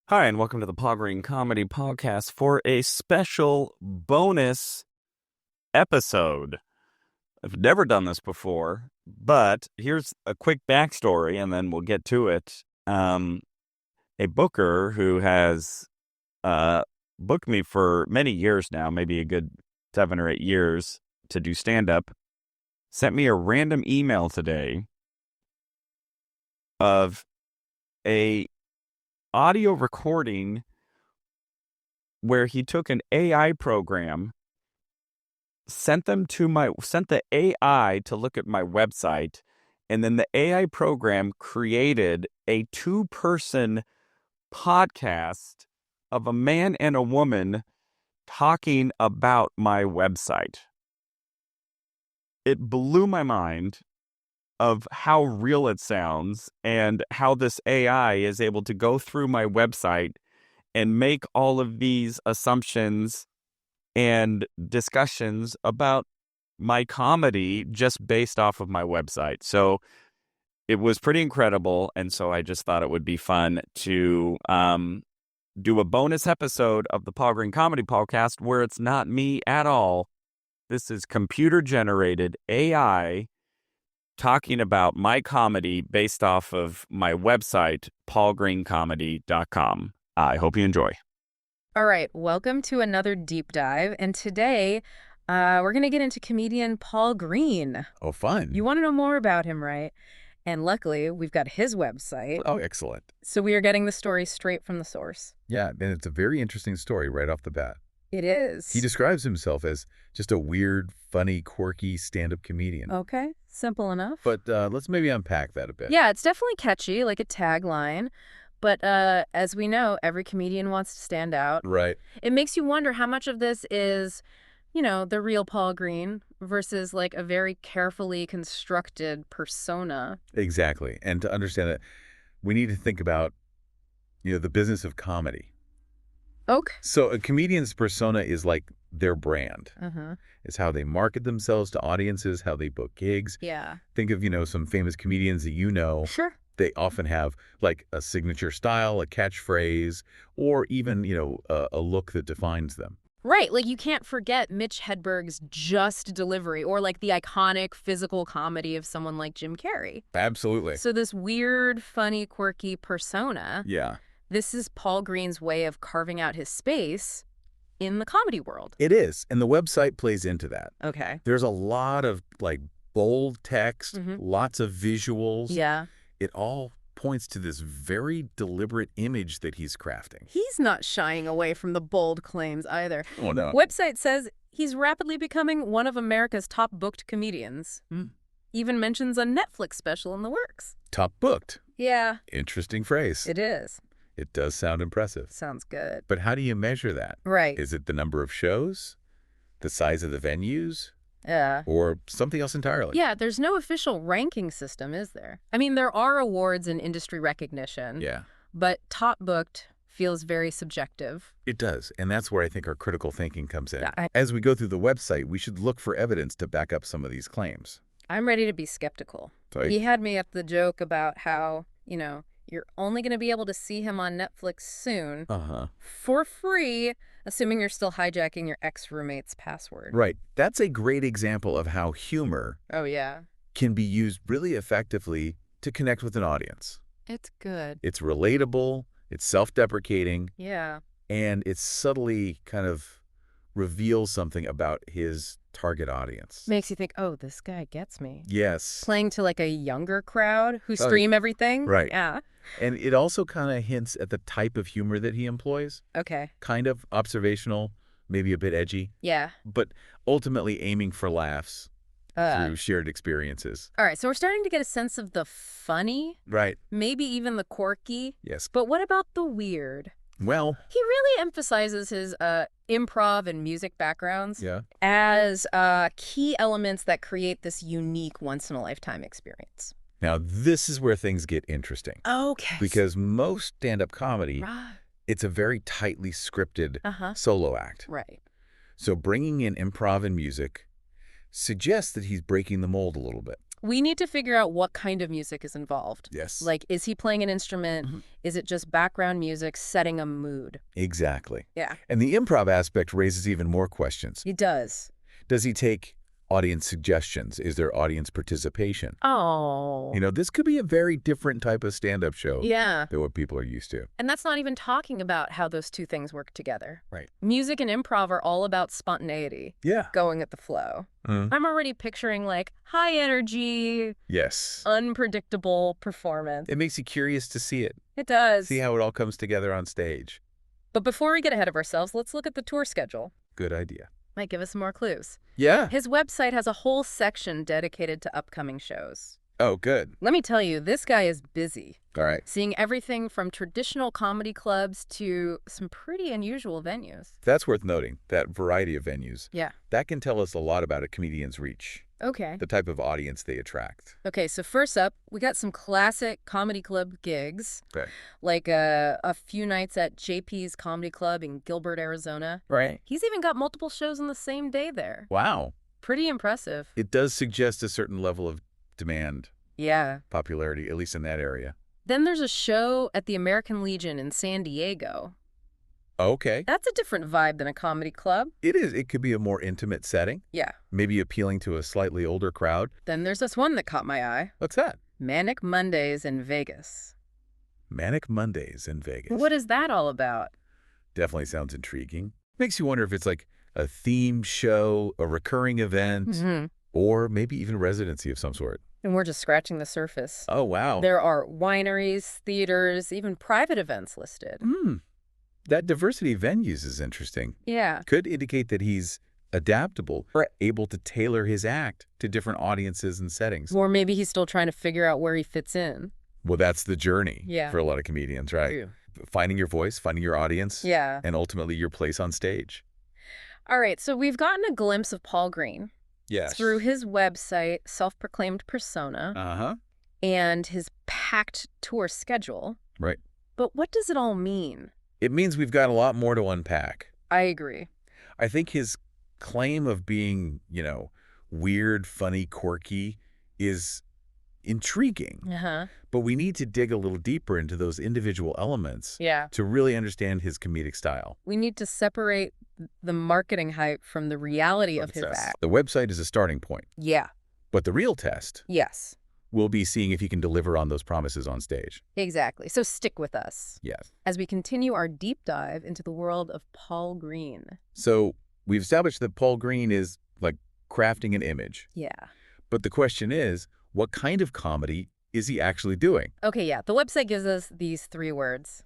Hi, and welcome to the Paul Green Comedy Podcast for a special bonus episode. I've never done this before, but here's a quick backstory, and then we'll get to it. A booker who has booked me for many years now, maybe a good 7 or 8 years, to do stand-up, sent me a random email today of a audio recording where he took an AI program, sent the AI to look at my website, and then the AI program created a 2-person podcast of a man and a woman talking about my website. It blew my mind of how real it sounds and how this AI is able to go through my website and make all of these assumptions and discussions about my comedy just based off of my website. So it was pretty incredible. And so I just thought it would be fun to do a bonus episode of the Paul Green Comedy Podcast where it's not me at all. This is computer-generated AI talking about my comedy based off of my website, paulgreencomedy.com. I hope you enjoy. All right, welcome to another deep dive. And today, we're going to get into comedian Paul Green. Oh, fun. You want to know more about him, right? And luckily, we've got his website. Oh, excellent. So we are getting the story straight from the source. Yeah, and it's a very interesting story right off the bat. It is. He describes himself as just a weird, funny, quirky stand-up comedian. Okay, simple enough. But let's maybe unpack that a bit. Yeah, it's definitely catchy, like a tagline. But as we know, every comedian wants to stand out. Right. It makes you wonder how much of this is, the real Paul Green versus like a very carefully constructed persona. Exactly. And to understand that, we need to think about, the business of comedy. Okay. So a comedian's persona is like their brand. Uh-huh. It's how they market themselves to audiences, how they book gigs. Yeah. Think of, some famous comedians that you know. Sure. They often have like a signature style, a catchphrase, or even, a look that defines them. Right. Like you can't forget Mitch Hedberg's just delivery or like the iconic physical comedy of someone like Jim Carrey. Absolutely. So this weird, funny, quirky persona. Yeah. This is Paul Green's way of carving out his space in the comedy world. It is. And the website plays into that. Okay. There's a lot of like bold text, Mhm. lots of visuals. Yeah. It all points to this very deliberate image that he's crafting. He's not shying away from the bold claims either. Oh, no. Website says he's rapidly becoming one of America's top booked comedians. Even mentions a Netflix special in the works. Top booked. Yeah. Interesting phrase. It is. It does sound impressive. Sounds good. But how do you measure that? Right. Is it the number of shows? The size of the venues? Yeah. Or something else entirely? Yeah, there's no official ranking system, is there? I mean, there are awards and industry recognition. Yeah. But top booked feels very subjective. It does, and that's where I think our critical thinking comes in. Yeah, As we go through the website, we should look for evidence to back up some of these claims. I'm ready to be skeptical. So He had me at the joke about how, you're only going to be able to see him on Netflix soon for free, assuming you're still hijacking your ex-roommate's password. Right. That's a great example of how humor Oh, yeah. can be used really effectively to connect with an audience. It's good. It's relatable, it's self-deprecating, Yeah. and it subtly kind of reveals something about his target audience. Makes you think, oh, this guy gets me. Yes. Playing to like a younger crowd who Oh, stream everything. right. Yeah. And it also kind of hints at the type of humor that he employs. Okay. Kind of observational, maybe a bit edgy, Yeah. but ultimately aiming for laughs through shared experiences. All right. So we're starting to get a sense of the funny, Right. maybe even the quirky. Yes. But what about the weird? Well, He really emphasizes his improv and music backgrounds yeah. as key elements that create this unique once-in-a-lifetime experience. Now, this is where things get interesting. Okay. Because most stand-up comedy, Right. it's a very tightly scripted Uh-huh. solo act. Right. So bringing in improv and music suggests that he's breaking the mold a little bit. We need to figure out what kind of music is involved. Yes. Like, is he playing an instrument? Is it just background music setting a mood? Exactly. Yeah. And the improv aspect raises even more questions. He does. Does he take audience suggestions? Is there audience participation? Oh. You know, this could be a very different type of stand-up show Yeah. than what people are used to. And that's not even talking about how those two things work together. Right. Music and improv are all about spontaneity, Yeah. going with the flow. I'm already picturing, like, high energy, Yes. unpredictable performance. It makes you curious to see it. It does. See how it all comes together on stage. But before we get ahead of ourselves, let's look at the tour schedule. Good idea. Might give us some more clues. Yeah. His website has a whole section dedicated to upcoming shows. Oh, good. Let me tell you, this guy is busy. All right. Seeing everything from traditional comedy clubs to some pretty unusual venues. That's worth noting, that variety of venues. Yeah. That can tell us a lot about a comedian's reach, Okay. the type of audience they attract. Okay, so first up, we got some classic comedy club gigs. Okay. Like a few nights at JP's Comedy Club in Gilbert, Arizona. Right. He's even got multiple shows on the same day there. Wow. Pretty impressive. It does suggest a certain level of demand, Yeah. popularity, at least in that area. Then there's a show at the American Legion in San Diego. Okay. That's a different vibe than a comedy club. It is. It could be a more intimate setting, Yeah. maybe appealing to a slightly older crowd. Then there's this one that caught my eye. What's that? Manic Mondays in Vegas. Manic Mondays in Vegas. What is that all about? Definitely sounds intriguing. Makes you wonder if it's like a themed show, a recurring event, or maybe even residency of some sort. And we're just scratching the surface. Oh, wow. There are wineries, theaters, even private events listed. That diversity of venues is interesting. Yeah. Could indicate that he's adaptable, or able to tailor his act to different audiences and settings. Or maybe he's still trying to figure out where he fits in. Well, that's the journey Yeah. for a lot of comedians, right? Finding your voice, finding your audience, Yeah. and ultimately your place on stage. All right, so we've gotten a glimpse of Paul Green Yes. through his website, Self-Proclaimed Persona, Uh-huh. and his packed tour schedule. Right. But what does it all mean? It means we've got a lot more to unpack. I agree. I think his claim of being, weird, funny, quirky is intriguing. Uh-huh. But we need to dig a little deeper into those individual elements Yeah. to really understand his comedic style. We need to separate the marketing hype from the reality of his act. The website is a starting point, Yeah. but the real test Yes. will be seeing if he can deliver on those promises on stage. Exactly. So stick with us Yes. as we continue our deep dive into the world of Paul Green. So we've established that Paul Green is like crafting an image. Yeah. But the question is, what kind of comedy is he actually doing? Okay, yeah. The website gives us these 3 words.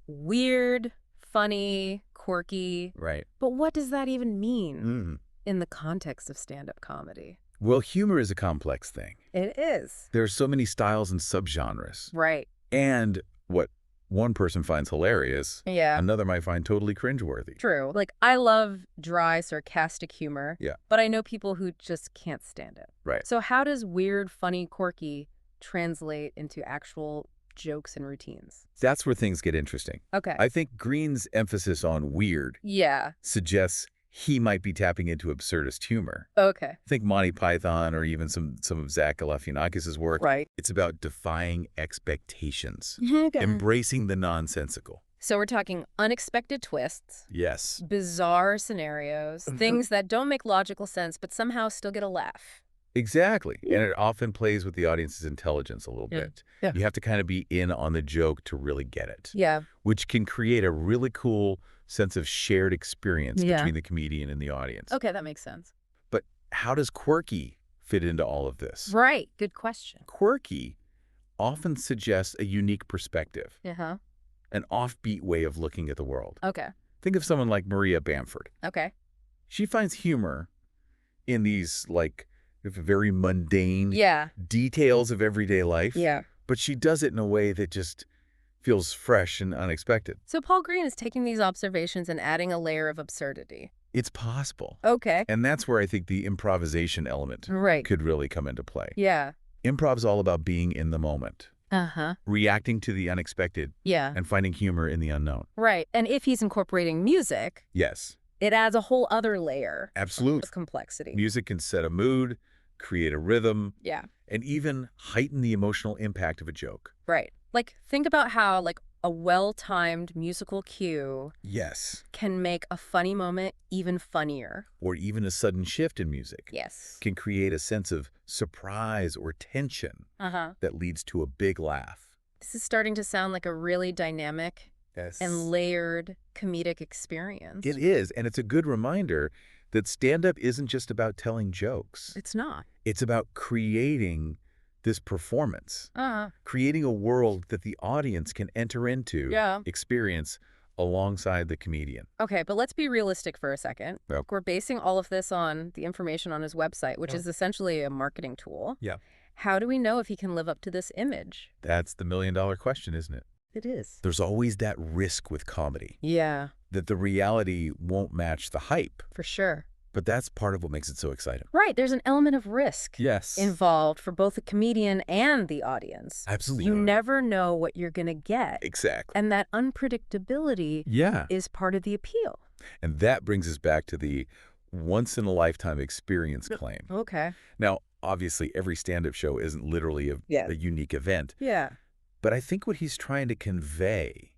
Weird, funny, quirky. Right. But what does that even mean in the context of stand-up comedy? Well, humor is a complex thing. It is. There are so many styles and subgenres. Right. And what one person finds hilarious, Yeah. another might find totally cringeworthy. True. Like, I love dry, sarcastic humor. Yeah. But I know people who just can't stand it. Right. So how does weird, funny, quirky translate into actual jokes and routines? That's where things get interesting. Okay. I think Green's emphasis on weird Yeah. suggests he might be tapping into absurdist humor. Okay. Think Monty Python or even some of Zach Galifianakis' work. Right. It's about defying expectations, Okay. embracing the nonsensical. So we're talking unexpected twists, Yes. bizarre scenarios, things that don't make logical sense but somehow still get a laugh. Exactly. And it often plays with the audience's intelligence a little bit. Yeah. You have to kind of be in on the joke to really get it, Yeah. which can create a really cool sense of shared experience Yeah. between the comedian and the audience. Okay, that makes sense. But how does quirky fit into all of this? Right. Good question. Quirky often suggests a unique perspective, Uh-huh. an offbeat way of looking at the world. Okay. Think of someone like Maria Bamford. Okay. She finds humor in these, like, very mundane Yeah. details of everyday life. Yeah. But she does it in a way that just feels fresh and unexpected. So Paul Green is taking these observations and adding a layer of absurdity. It's possible. Okay. And that's where I think the improvisation element Right. could really come into play. Yeah. Improv's all about being in the moment, Uh-huh. reacting to the unexpected, Yeah. and finding humor in the unknown. Right. And if he's incorporating music, Yes, it adds a whole other layer absolutely. of complexity. Music can set a mood, create a rhythm, Yeah. and even heighten the emotional impact of a joke. Right. Like, think about how, like, a well-timed musical cue Yes. can make a funny moment even funnier. Or even a sudden shift in music Yes. can create a sense of surprise or tension that leads to a big laugh. This is starting to sound like a really dynamic Yes. and layered comedic experience. It is, and it's a good reminder that stand-up isn't just about telling jokes. It's not. It's about creating this performance, Uh-huh. creating a world that the audience can enter into, Yeah. experience alongside the comedian. Okay, but let's be realistic for a second. Yep. We're basing all of this on the information on his website, which is essentially a marketing tool. Yeah. How do we know if he can live up to this image? That's the million-dollar question, isn't it? It is. There's always that risk with comedy, Yeah, that the reality won't match the hype. for sure. But that's part of what makes it so exciting. Right, there's an element of risk Yes. involved for both the comedian and the audience. Absolutely. You never know what you're going to get. Exactly. And that unpredictability Yeah. is part of the appeal. And that brings us back to the once-in-a-lifetime experience claim. Okay. Now, obviously, every stand-up show isn't literally a unique event. Yeah. But I think what he's trying to convey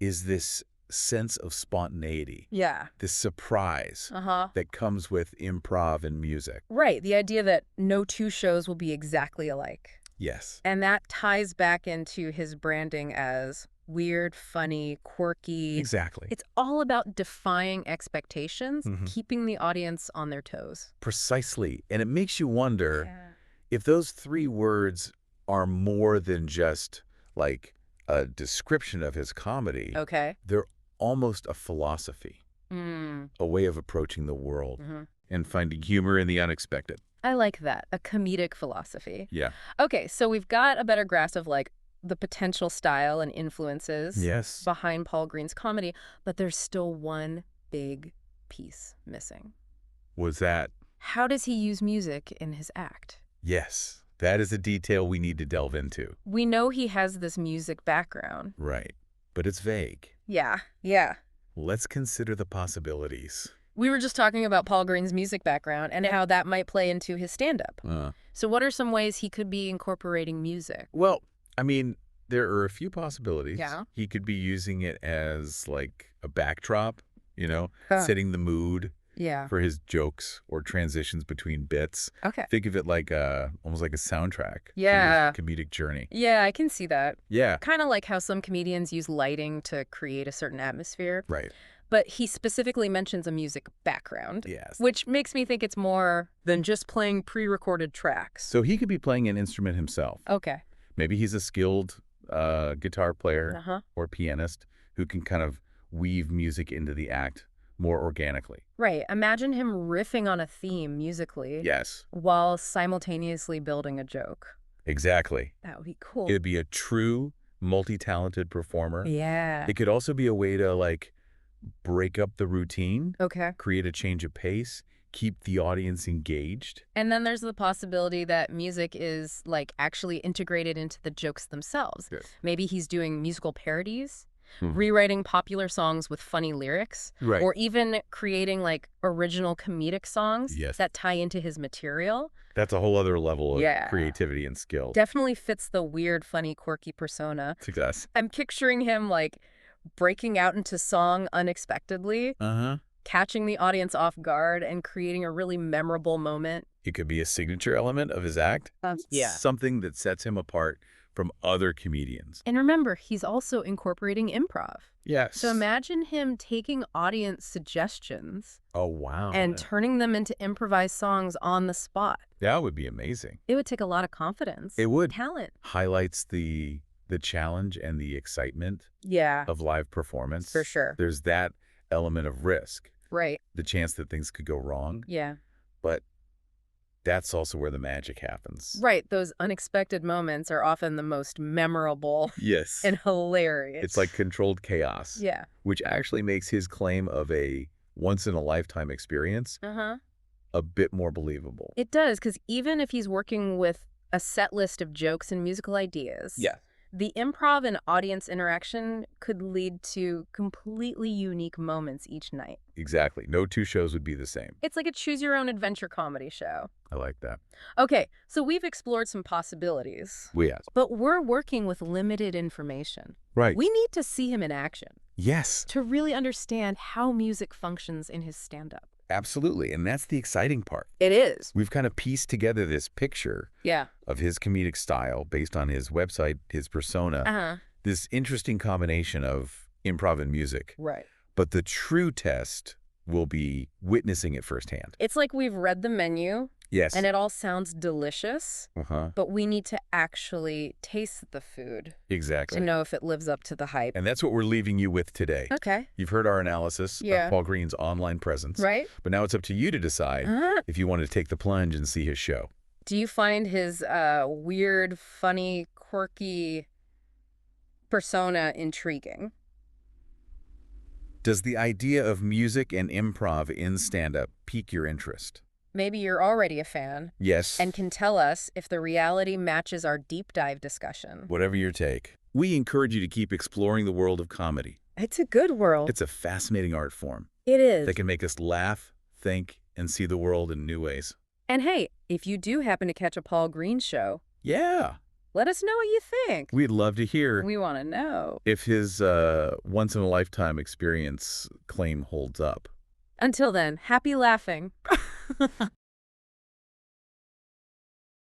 is this sense of spontaneity, Yeah. this surprise Uh-huh. that comes with improv and music. Right, the idea that no two shows will be exactly alike. Yes. And that ties back into his branding as weird, funny, quirky. Exactly. It's all about defying expectations, Mhm. keeping the audience on their toes. Precisely. And it makes you wonder if those three words are more than just like a description of his comedy. Okay. They're almost a philosophy, Mm. a way of approaching the world hmm and finding humor in the unexpected. I like that. A comedic philosophy. Yeah. Okay, so we've got a better grasp of like the potential style and influences Yes. behind Paul Green's comedy, but there's still one big piece missing. Was that? How does he use music in his act? Yes. That is a detail we need to delve into. We know he has this music background. Right. But it's vague. Yeah, yeah. Let's consider the possibilities. We were just talking about Paul Green's music background and how that might play into his stand-up. So what are some ways he could be incorporating music? Well, I mean, there are a few possibilities. Yeah. He could be using it as like a backdrop, setting the mood Yeah. for his jokes or transitions between bits. Okay. Think of it like almost like a soundtrack. Yeah. For his comedic journey. Yeah, I can see that. Yeah. Kind of like how some comedians use lighting to create a certain atmosphere. Right. But he specifically mentions a music background, Yes. which makes me think it's more than just playing pre-recorded tracks. So he could be playing an instrument himself. Okay. Maybe he's a skilled guitar player Uh-huh. or pianist who can kind of weave music into the act more organically. Right. Imagine him riffing on a theme musically Yes, while simultaneously building a joke. exactly. That would be cool. It would be a true multi-talented performer. Yeah. It could also be a way to like break up the routine, Okay. create a change of pace, keep the audience engaged. And then there's the possibility that music is like actually integrated into the jokes themselves. Yes. Maybe he's doing musical parodies, Mhm. rewriting popular songs with funny lyrics, Right. or even creating like original comedic songs Yes. that tie into his material. That's a whole other level of Yeah. creativity and skill. Definitely fits the weird, funny, quirky persona. Success. I'm picturing him like breaking out into song unexpectedly, Uh-huh. catching the audience off guard, and creating a really memorable moment. It could be a signature element of his act. Something that sets him apart from other comedians. And remember, he's also incorporating improv. Yes. So imagine him taking audience suggestions Oh, wow. and turning them into improvised songs on the spot. That would be amazing. It would take a lot of confidence. It would. Talent. Highlights the challenge and the excitement Yeah, of live performance. for sure. There's that element of risk, Right. the chance that things could go wrong, Yeah. but that's also where the magic happens. Right. Those unexpected moments are often the most memorable Yes. and hilarious. It's like controlled chaos, Yeah. which actually makes his claim of a once-in-a-lifetime experience Uh-huh. a bit more believable. It does, because even if he's working with a set list of jokes and musical ideas, Yeah. the improv and audience interaction could lead to completely unique moments each night. Exactly. No two shows would be the same. It's like a choose-your-own-adventure comedy show. I like that. Okay, so we've explored some possibilities. Yes. But we're working with limited information. Right. We need to see him in action Yes, to really understand how music functions in his stand-up. absolutely. And that's the exciting part. It is. We've kind of pieced together this picture Yeah. of his comedic style based on his website, his persona, Uh-huh. this interesting combination of improv and music. Right. But the true test will be witnessing it firsthand. It's like we've read the menu, Yes. and it all sounds delicious, Uh-huh. but we need to actually taste the food Exactly. to know if it lives up to the hype. And that's what we're leaving you with today. Okay. You've heard our analysis Yeah. of Paul Green's online presence. Right? But now it's up to you to decide if you want to take the plunge and see his show. Do you find his weird, funny, quirky persona intriguing? Does the idea of music and improv in stand-up pique your interest? Maybe you're already a fan Yes. and can tell us if the reality matches our deep dive discussion. Whatever your take. We encourage you to keep exploring the world of comedy. It's a good world. It's a fascinating art form It is. that can make us laugh, think, and see the world in new ways. And hey, if you do happen to catch a Paul Green show, Yeah. let us know what you think. We'd love to hear We want to know. if his once-in-a-lifetime experience claim holds up. Until then, happy laughing.